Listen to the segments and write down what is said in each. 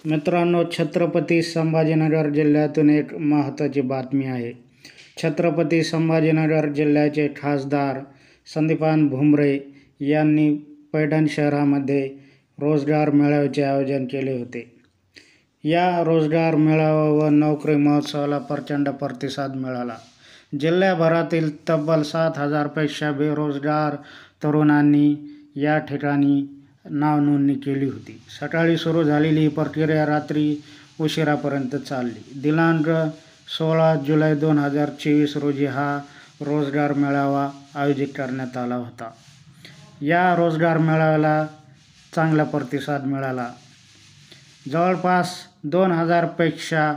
मित्रांनो, छत्रपती संभाजीनगर जिल्ह्यातून एक महत्त्वाची बातमी आहे. छत्रपती संभाजीनगर जिल्ह्याचे खासदार संदीपान भुमरे यांनी पैठण शहरामध्ये रोजगार मेळाव्याचे आयोजन केले होते. या रोजगार मेळावा व नोकरी महोत्सवाला प्रचंड प्रतिसाद मिळाला. जिल्ह्याभरातील तब्बल 7,000पेक्षा बेरोजगार तरुणांनी या ठिकाणी नाव नोंदणी केली होती. सकाळी सुरू झालेली ही प्रक्रिया रात्री उशिरापर्यंत चालली. दिनांक 16 जुलै 2024 रोजी हा रोजगार मेळावा आयोजित करण्यात आला होता. या रोजगार मेळाव्याला चांगला प्रतिसाद मिळाला. जवळपास 2,000पेक्षा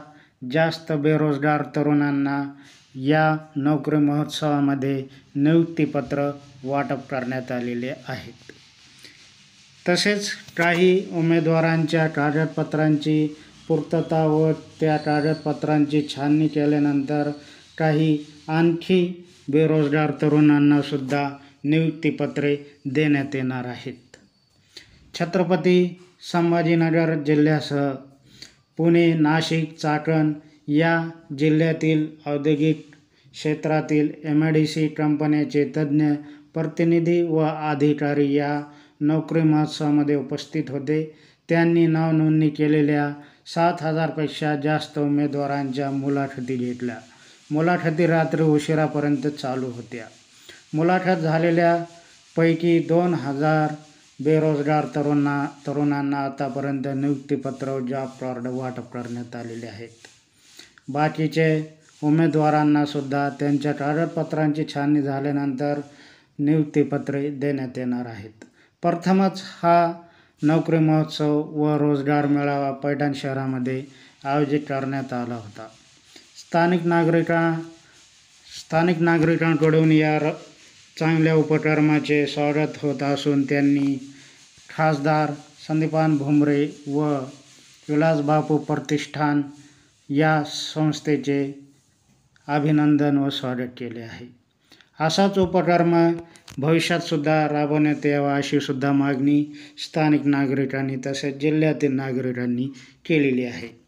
जास्त बेरोजगार तरुणांना या नोकरी महोत्सवामध्ये नियुक्तीपत्र वाटप करण्यात आलेले आहेत. तसेच काही उमेदवारांच्या कागदपत्रांची पूर्तता व त्या कागदपत्रांची छाननी केल्यानंतर काही आणखी बेरोजगार तरुणांनासुद्धा नियुक्तीपत्रे देण्यात येणार आहेत. छत्रपती संभाजीनगर जिल्ह्यासह पुणे, नाशिक, चाकण या जिल्ह्यातील औद्योगिक क्षेत्रातील MIDC कंपन्यांचे तज्ज्ञ, प्रतिनिधी व अधिकारी या नोकरी महोत्सवामध्ये उपस्थित होते. त्यांनी नाव नोंदणी केलेल्या 7,000पेक्षा जास्त उमेदवारांच्या मुलाखती घेतल्या. मुलाखती रात्री उशिरापर्यंत चालू होत्या. मुलाखत झालेल्या पैकी 2,000 बेरोजगार तरुणांना आतापर्यंत नियुक्तीपत्र व जॉब कार्ड वाटप करण्यात आलेले आहेत. बाकीचे उमेदवारांनासुद्धा त्यांच्या कागदपत्रांची छाननी झाल्यानंतर नियुक्तीपत्रे देण्यात येणार आहेत. प्रथमच हा नोकरी महोत्सव व रोजगार मेळावा पैठण शहरामध्ये आयोजित करण्यात आला होता. स्थानिक नागरिकांकडून या चांगल्या उपक्रमाचे स्वागत होत असून त्यांनी खासदार संदीपान भुमरे व विलासबापू प्रतिष्ठान या संस्थेचे अभिनंदन व स्वागत केले आहे. असाच उपक्रम भविष्यातसुद्धा राबवण्यात यावा अशी सुद्धा मागणी स्थानिक नागरिकांनी तसेच जिल्ह्यातील नागरिकांनी केलेली आहे.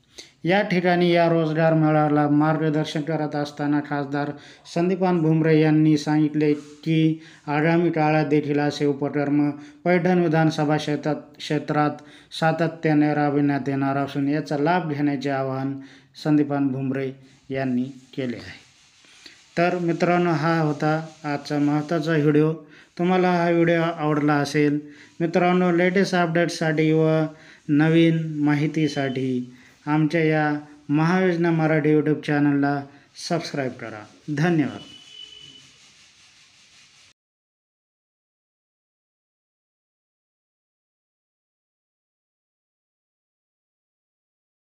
या ठिकाणी या रोजगार मेळाव्याला मार्गदर्शन करत असताना खासदार संदीपान भुमरे यांनी सांगितले की आगामी काळात देखील असे उपक्रम पैठण विधानसभा क्षेत्रात सातत्याने राबविण्यात येणार असून याचा लाभ घेण्याचे आवाहन संदीपान भुमरे यांनी केले आहे. तर मित्रांनो, हा होता आजचा महत्त्वाचा व्हिडिओ. तुम्हाला हा व्हिडिओ आवडला असेल मित्रांनो, लेटेस्ट अपडेट्ससाठी व नवीन माहितीसाठी आमच्या या महायोजना मराठी यूट्यूब चॅनलला सबस्क्राईब करा. धन्यवाद.